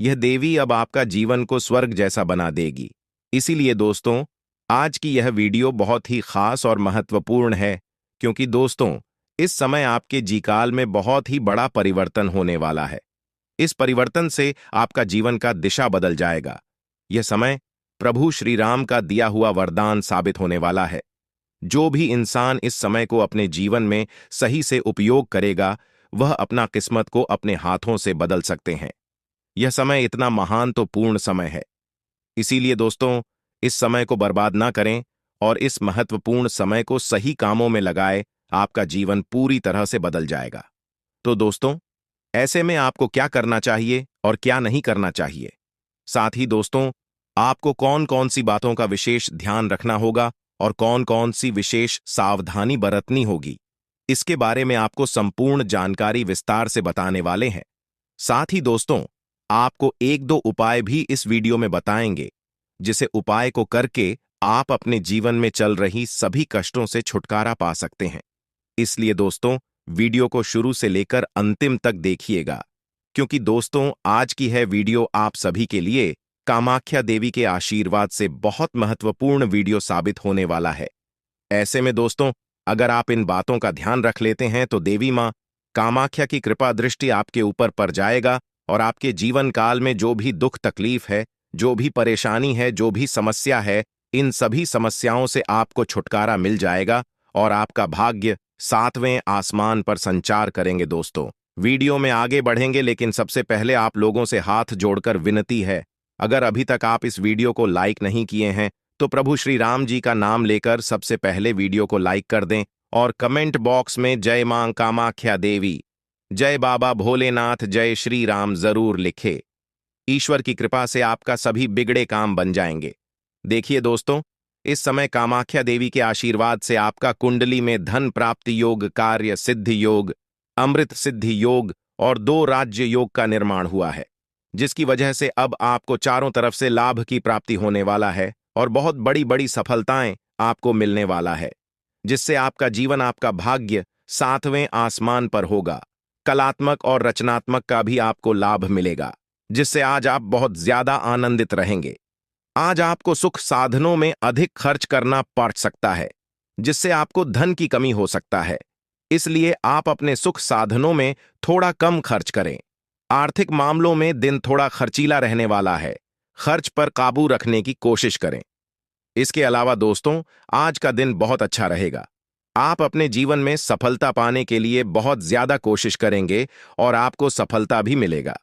S1: यह देवी अब आपका जीवन को स्वर्ग जैसा बना देगी। इसीलिए दोस्तों, आज की यह वीडियो बहुत ही खास और महत्वपूर्ण है। क्योंकि दोस्तों, इस समय आपके जीकाल में बहुत ही बड़ा परिवर्तन होने वाला है। इस परिवर्तन से आपका जीवन का दिशा बदल जाएगा। यह समय प्रभु श्री राम का दिया हुआ वरदान साबित होने वाला है। जो भी इंसान इस समय को अपने जीवन में सही से उपयोग करेगा, वह अपना किस्मत को अपने हाथों से बदल सकते हैं। यह समय इतना महान तो पूर्ण समय है। इसीलिए दोस्तों, इस समय को बर्बाद ना करें और इस महत्वपूर्ण समय को सही कामों में लगाए। आपका जीवन पूरी तरह से बदल जाएगा। तो दोस्तों, ऐसे में आपको क्या करना चाहिए और क्या नहीं करना चाहिए, साथ ही दोस्तों, आपको कौन कौन सी बातों का विशेष ध्यान रखना होगा और कौन कौन सी विशेष सावधानी बरतनी होगी, इसके बारे में आपको संपूर्ण जानकारी विस्तार से बताने वाले हैं। साथ ही दोस्तों, आपको एक दो उपाय भी इस वीडियो में बताएंगे, जिसे उपाय को करके आप अपने जीवन में चल रही सभी कष्टों से छुटकारा पा सकते हैं। इसलिए दोस्तों, वीडियो को शुरू से लेकर अंतिम तक देखिएगा। क्योंकि दोस्तों, आज की है वीडियो आप सभी के लिए कामाख्या देवी के आशीर्वाद से बहुत महत्वपूर्ण वीडियो साबित होने वाला है। ऐसे में दोस्तों, अगर आप इन बातों का ध्यान रख लेते हैं तो देवी मां कामाख्या की कृपा दृष्टि आपके ऊपर पड़ जाएगा और आपके जीवन काल में जो भी दुख तकलीफ है, जो भी परेशानी है, जो भी समस्या है, इन सभी समस्याओं से आपको छुटकारा मिल जाएगा और आपका भाग्य 7वें आसमान पर संचार करेंगे। दोस्तों, वीडियो में आगे बढ़ेंगे, लेकिन सबसे पहले आप लोगों से हाथ जोड़कर विनती है, अगर अभी तक आप इस वीडियो को लाइक नहीं किए हैं तो प्रभु श्री राम जी का नाम लेकर सबसे पहले वीडियो को लाइक कर दें और कमेंट बॉक्स में जय मां कामाख्या देवी, जय बाबा भोलेनाथ, जय श्री राम जरूर लिखे। ईश्वर की कृपा से आपका सभी बिगड़े काम बन जाएंगे। देखिए दोस्तों, इस समय कामाख्या देवी के आशीर्वाद से आपका कुंडली में धन प्राप्ति योग, कार्य सिद्धि योग, अमृत सिद्धि योग और 2 राज्य योग का निर्माण हुआ है, जिसकी वजह से अब आपको चारों तरफ से लाभ की प्राप्ति होने वाला है और बहुत बड़ी बड़ी सफलताएं आपको मिलने वाला है, जिससे आपका जीवन, आपका भाग्य 7वें आसमान पर होगा। कलात्मक और रचनात्मक का भी आपको लाभ मिलेगा, जिससे आज आप बहुत ज्यादा आनंदित रहेंगे। आज आपको सुख साधनों में अधिक खर्च करना पड़ सकता है, जिससे आपको धन की कमी हो सकता है। इसलिए आप अपने सुख साधनों में थोड़ा कम खर्च करें। आर्थिक मामलों में दिन थोड़ा खर्चीला रहने वाला है। खर्च पर काबू रखने की कोशिश करें। इसके अलावा दोस्तों, आज का दिन बहुत अच्छा रहेगा। आप अपने जीवन में सफलता पाने के लिए बहुत ज्यादा कोशिश करेंगे और आपको सफलता भी मिलेगा।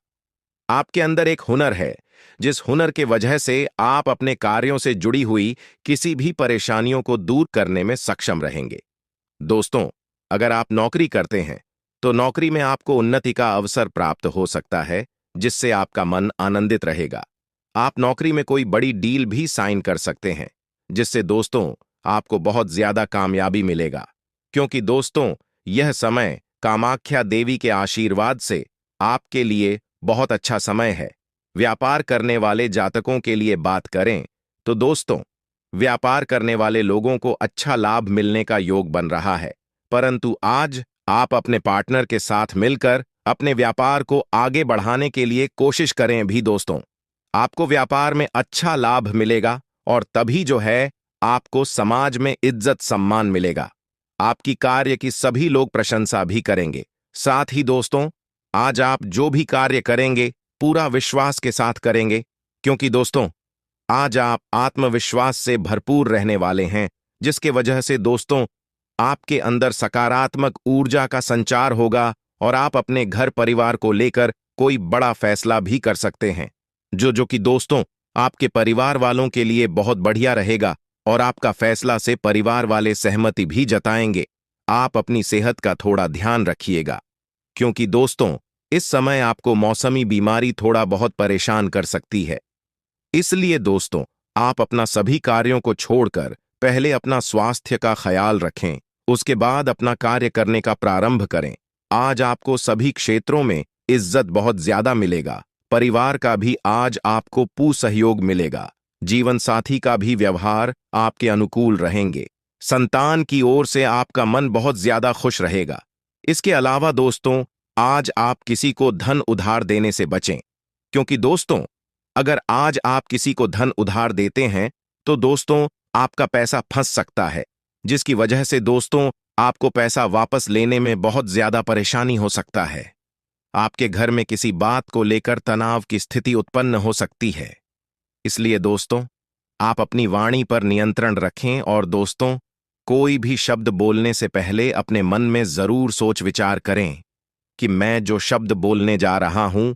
S1: आपके अंदर एक हुनर है, जिस हुनर के वजह से आप अपने कार्यों से जुड़ी हुई किसी भी परेशानियों को दूर करने में सक्षम रहेंगे। दोस्तों, अगर आप नौकरी करते हैं, तो नौकरी में आपको उन्नति का अवसर प्राप्त हो सकता है, जिससे आपका मन आनंदित रहेगा। आप नौकरी में कोई बड़ी डील भी साइन कर सकते हैं, जिससे दोस्तों आपको बहुत ज्यादा कामयाबी मिलेगा। क्योंकि दोस्तों, यह समय कामाख्या देवी के आशीर्वाद से आपके लिए बहुत अच्छा समय है। व्यापार करने वाले जातकों के लिए बात करें तो दोस्तों, व्यापार करने वाले लोगों को अच्छा लाभ मिलने का योग बन रहा है। परंतु आज आप अपने पार्टनर के साथ मिलकर अपने व्यापार को आगे बढ़ाने के लिए कोशिश करें भी दोस्तों। आपको व्यापार में अच्छा लाभ मिलेगा और तभी जो है आपको समाज में इज्जत सम्मान मिलेगा। आपकी कार्य की सभी लोग प्रशंसा भी करेंगे। साथ ही दोस्तों, आज आप जो भी कार्य करेंगे पूरा विश्वास के साथ करेंगे, क्योंकि दोस्तों आज आप आत्मविश्वास से भरपूर रहने वाले हैं, जिसके वजह से दोस्तों आपके अंदर सकारात्मक ऊर्जा का संचार होगा और आप अपने घर परिवार को लेकर कोई बड़ा फैसला भी कर सकते हैं, जो कि दोस्तों आपके परिवार वालों के लिए बहुत बढ़िया रहेगा और आपका फैसला से परिवार वाले सहमति भी जताएंगे। आप अपनी सेहत का थोड़ा ध्यान रखिएगा, क्योंकि दोस्तों इस समय आपको मौसमी बीमारी थोड़ा बहुत परेशान कर सकती है। इसलिए दोस्तों आप अपना सभी कार्यों को छोड़कर पहले अपना स्वास्थ्य का ख्याल रखें, उसके बाद अपना कार्य करने का प्रारंभ करें। आज आपको सभी क्षेत्रों में इज्जत बहुत ज्यादा मिलेगा। परिवार का भी आज आपको पूर्ण सहयोग मिलेगा। जीवन साथी का भी व्यवहार आपके अनुकूल रहेंगे। संतान की ओर से आपका मन बहुत ज्यादा खुश रहेगा। इसके अलावा दोस्तों आज आप किसी को धन उधार देने से बचें, क्योंकि दोस्तों अगर आज आप किसी को धन उधार देते हैं तो दोस्तों आपका पैसा फंस सकता है, जिसकी वजह से दोस्तों आपको पैसा वापस लेने में बहुत ज्यादा परेशानी हो सकता है। आपके घर में किसी बात को लेकर तनाव की स्थिति उत्पन्न हो सकती है। इसलिए दोस्तों आप अपनी वाणी पर नियंत्रण रखें और दोस्तों कोई भी शब्द बोलने से पहले अपने मन में जरूर सोच विचार करें कि मैं जो शब्द बोलने जा रहा हूं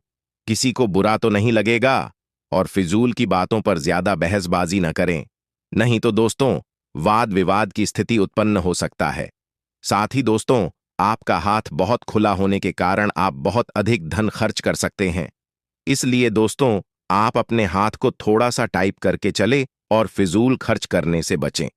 S1: किसी को बुरा तो नहीं लगेगा, और फिजूल की बातों पर ज्यादा बहसबाजी न करें, नहीं तो दोस्तों वाद विवाद की स्थिति उत्पन्न हो सकता है। साथ ही दोस्तों आपका हाथ बहुत खुला होने के कारण आप बहुत अधिक धन खर्च कर सकते हैं। इसलिए दोस्तों आप अपने हाथ को थोड़ा सा टाइप करके चले और फिजूल खर्च करने से बचें,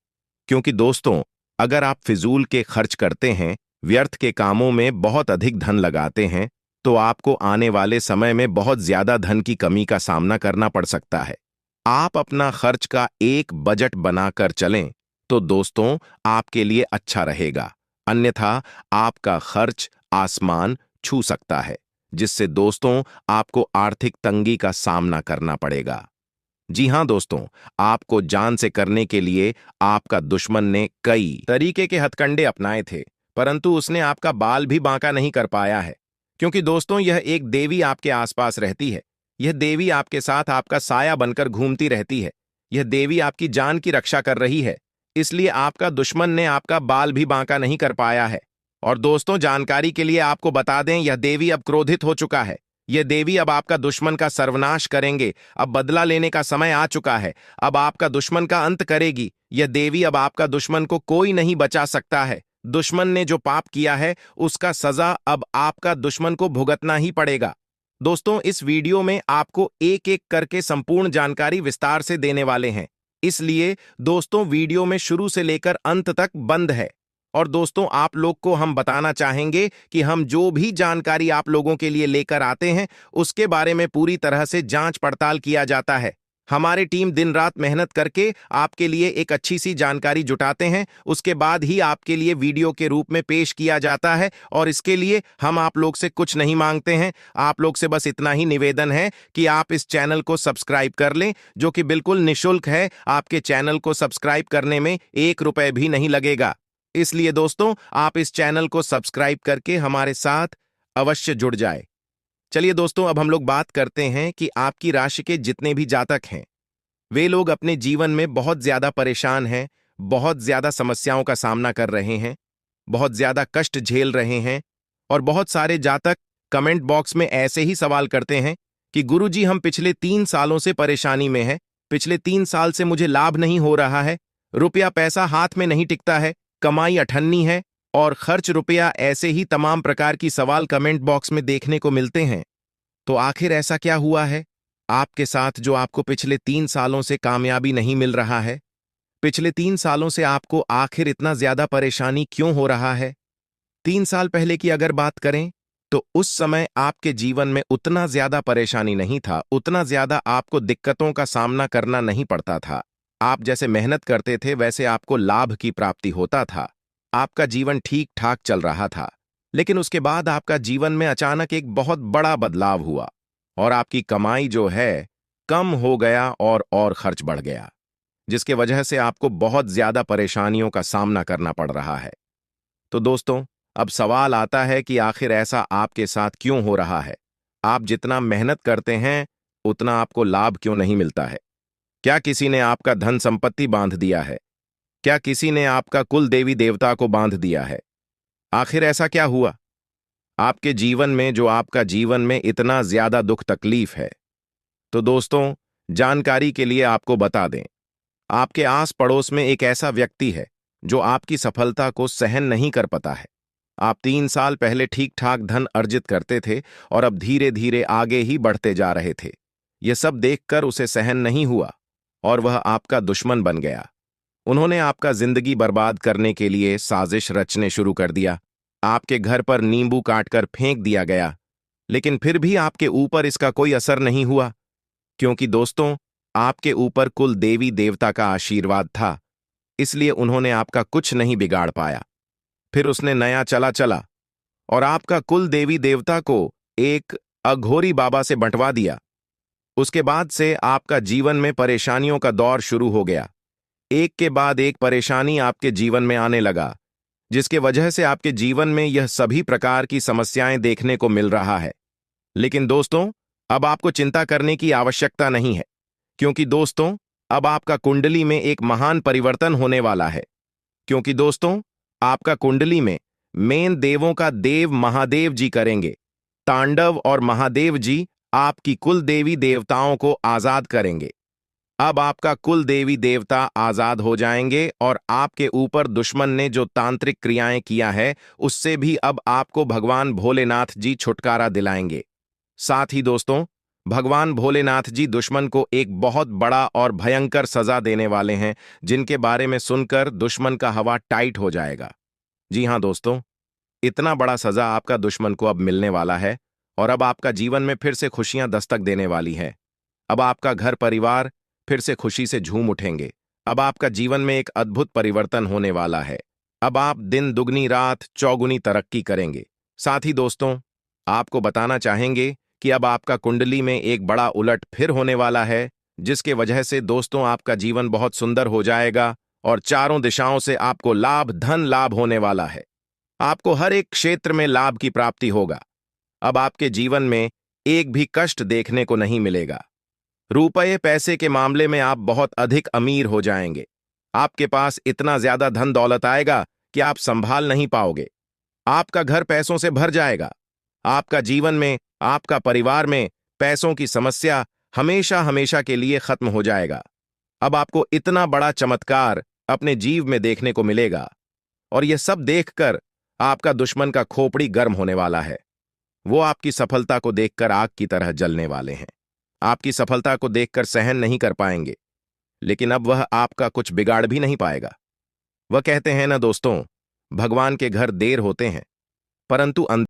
S1: क्योंकि दोस्तों अगर आप फिजूल के खर्च करते हैं, व्यर्थ के कामों में बहुत अधिक धन लगाते हैं, तो आपको आने वाले समय में बहुत ज्यादा धन की कमी का सामना करना पड़ सकता है। आप अपना खर्च का एक बजट बनाकर चलें तो दोस्तों आपके लिए अच्छा रहेगा, अन्यथा आपका खर्च आसमान छू सकता है, जिससे दोस्तों आपको आर्थिक तंगी का सामना करना पड़ेगा। जी हां दोस्तों, आपको जान से करने के लिए आपका दुश्मन ने कई तरीके के हथकंडे अपनाए थे, परंतु उसने आपका बाल भी बांका नहीं कर पाया है, क्योंकि दोस्तों यह एक देवी आपके आसपास रहती है। यह देवी आपके साथ आपका साया बनकर घूमती रहती है। यह देवी आपकी जान की रक्षा कर रही है, इसलिए आपका दुश्मन ने आपका बाल भी बांका नहीं कर पाया है। और दोस्तों जानकारी के लिए आपको बता दें, यह देवी अब क्रोधित हो चुका है। यह देवी अब आपका दुश्मन का सर्वनाश करेंगे। अब बदला लेने का समय आ चुका है। अब आपका दुश्मन का अंत करेगी यह देवी। अब आपका दुश्मन को कोई नहीं बचा सकता है। दुश्मन ने जो पाप किया है उसका सजा अब आपका दुश्मन को भुगतना ही पड़ेगा। दोस्तों इस वीडियो में आपको एक एक करके संपूर्ण जानकारी विस्तार से देने वाले हैं, इसलिए दोस्तों वीडियो में शुरू से लेकर अंत तक बंद है। और दोस्तों आप लोग को हम बताना चाहेंगे कि हम जो भी जानकारी आप लोगों के लिए लेकर आते हैं उसके बारे में पूरी तरह से जांच पड़ताल किया जाता है। हमारी टीम दिन रात मेहनत करके आपके लिए एक अच्छी सी जानकारी जुटाते हैं, उसके बाद ही आपके लिए वीडियो के रूप में पेश किया जाता है। और इसके लिए हम आप लोग से कुछ नहीं मांगते हैं, आप लोग से बस इतना ही निवेदन है कि आप इस चैनल को सब्सक्राइब कर लें, जो कि बिल्कुल निःशुल्क है। आपके चैनल को सब्सक्राइब करने में 1 रुपए भी नहीं लगेगा। इसलिए दोस्तों आप इस चैनल को सब्सक्राइब करके हमारे साथ अवश्य जुड़ जाए। चलिए दोस्तों अब हम लोग बात करते हैं कि आपकी राशि के जितने भी जातक हैं वे लोग अपने जीवन में बहुत ज्यादा परेशान हैं, बहुत ज्यादा समस्याओं का सामना कर रहे हैं, बहुत ज्यादा कष्ट झेल रहे हैं। और बहुत सारे जातक कमेंट बॉक्स में ऐसे ही सवाल करते हैं कि गुरुजी हम पिछले 3 सालों से परेशानी में हैं, पिछले 3 साल से मुझे लाभ नहीं हो रहा है, रुपया पैसा हाथ में नहीं टिकता है, कमाई अठन्नी है और खर्च रुपया, ऐसे ही तमाम प्रकार की सवाल कमेंट बॉक्स में देखने को मिलते हैं। तो आखिर ऐसा क्या हुआ है आपके साथ जो आपको पिछले 3 सालों से कामयाबी नहीं मिल रहा है? पिछले 3 सालों से आपको आखिर इतना ज्यादा परेशानी क्यों हो रहा है? 3 साल पहले की अगर बात करें तो उस समय आपके जीवन में उतना ज्यादा परेशानी नहीं था, उतना ज्यादा आपको दिक्कतों का सामना करना नहीं पड़ता था। आप जैसे मेहनत करते थे वैसे आपको लाभ की प्राप्ति होता था, आपका जीवन ठीक ठाक चल रहा था। लेकिन उसके बाद आपका जीवन में अचानक एक बहुत बड़ा बदलाव हुआ और आपकी कमाई जो है कम हो गया और खर्च बढ़ गया, जिसके वजह से आपको बहुत ज्यादा परेशानियों का सामना करना पड़ रहा है। तो दोस्तों, अब सवाल आता है कि आखिर ऐसा आपके साथ क्यों हो रहा है? आप जितना मेहनत करते हैं उतना आपको लाभ क्यों नहीं मिलता है? क्या किसी ने आपका धन संपत्ति बांध दिया है? क्या किसी ने आपका कुल देवी देवता को बांध दिया है? आखिर ऐसा क्या हुआ आपके जीवन में जो आपका जीवन में इतना ज्यादा दुख तकलीफ है? तो दोस्तों, जानकारी के लिए आपको बता दें, आपके आस पड़ोस में एक ऐसा व्यक्ति है जो आपकी सफलता को सहन नहीं कर पाता है। आप 3 साल पहले ठीक ठाक धन अर्जित करते थे और अब धीरे धीरे आगे ही बढ़ते जा रहे थे। यह सब देखकर उसे सहन नहीं हुआ और वह आपका दुश्मन बन गया। उन्होंने आपका जिंदगी बर्बाद करने के लिए साजिश रचने शुरू कर दिया। आपके घर पर नींबू काटकर फेंक दिया गया, लेकिन फिर भी आपके ऊपर इसका कोई असर नहीं हुआ, क्योंकि दोस्तों, आपके ऊपर कुल देवी देवता का आशीर्वाद था, इसलिए उन्होंने आपका कुछ नहीं बिगाड़ पाया। फिर उसने नया चला और आपका कुल देवी देवता को एक अघोरी बाबा से बंटवा दिया। उसके बाद से आपका जीवन में परेशानियों का दौर शुरू हो गया। एक के बाद एक परेशानी आपके जीवन में आने लगा, जिसके वजह से आपके जीवन में यह सभी प्रकार की समस्याएं देखने को मिल रहा है। लेकिन दोस्तों, अब आपको चिंता करने की आवश्यकता नहीं है, क्योंकि दोस्तों, अब आपका कुंडली में एक महान परिवर्तन होने वाला है। क्योंकि दोस्तों, आपका कुंडली में मेन देवों का देव महादेव जी करेंगे तांडव और महादेव जी आपकी कुल देवी देवताओं को आजाद करेंगे। अब आपका कुल देवी देवता आजाद हो जाएंगे और आपके ऊपर दुश्मन ने जो तांत्रिक क्रियाएं किया है उससे भी अब आपको भगवान भोलेनाथ जी छुटकारा दिलाएंगे। साथ ही दोस्तों, भगवान भोलेनाथ जी दुश्मन को एक बहुत बड़ा और भयंकर सजा देने वाले हैं, जिनके बारे में सुनकर दुश्मन का हवा टाइट हो जाएगा। जी हां दोस्तों, इतना बड़ा सजा आपका दुश्मन को अब मिलने वाला है और अब आपका जीवन में फिर से खुशियां दस्तक देने वाली हैं। अब आपका घर परिवार फिर से खुशी से झूम उठेंगे। अब आपका जीवन में एक अद्भुत परिवर्तन होने वाला है। अब आप दिन दुगनी रात चौगुनी तरक्की करेंगे। साथ ही दोस्तों, आपको बताना चाहेंगे कि अब आपका कुंडली में एक बड़ा उलट फिर होने वाला है, जिसके वजह से दोस्तों आपका जीवन बहुत सुंदर हो जाएगा और चारों दिशाओं से आपको लाभ धन लाभ होने वाला है। आपको हर एक क्षेत्र में लाभ की प्राप्ति होगा। अब आपके जीवन में एक भी कष्ट देखने को नहीं मिलेगा। रुपये पैसे के मामले में आप बहुत अधिक अमीर हो जाएंगे। आपके पास इतना ज्यादा धन दौलत आएगा कि आप संभाल नहीं पाओगे। आपका घर पैसों से भर जाएगा। आपका जीवन में, आपका परिवार में पैसों की समस्या हमेशा हमेशा के लिए खत्म हो जाएगा। अब आपको इतना बड़ा चमत्कार अपने जीव में देखने को मिलेगा और यह सब देखकर आपका दुश्मन का खोपड़ी गर्म होने वाला है। वो आपकी सफलता को देखकर आग की तरह जलने वाले हैं। आपकी सफलता को देखकर सहन नहीं कर पाएंगे, लेकिन अब वह आपका कुछ बिगाड़ भी नहीं पाएगा। वह कहते हैं ना दोस्तों, भगवान के घर देर होते हैं परंतु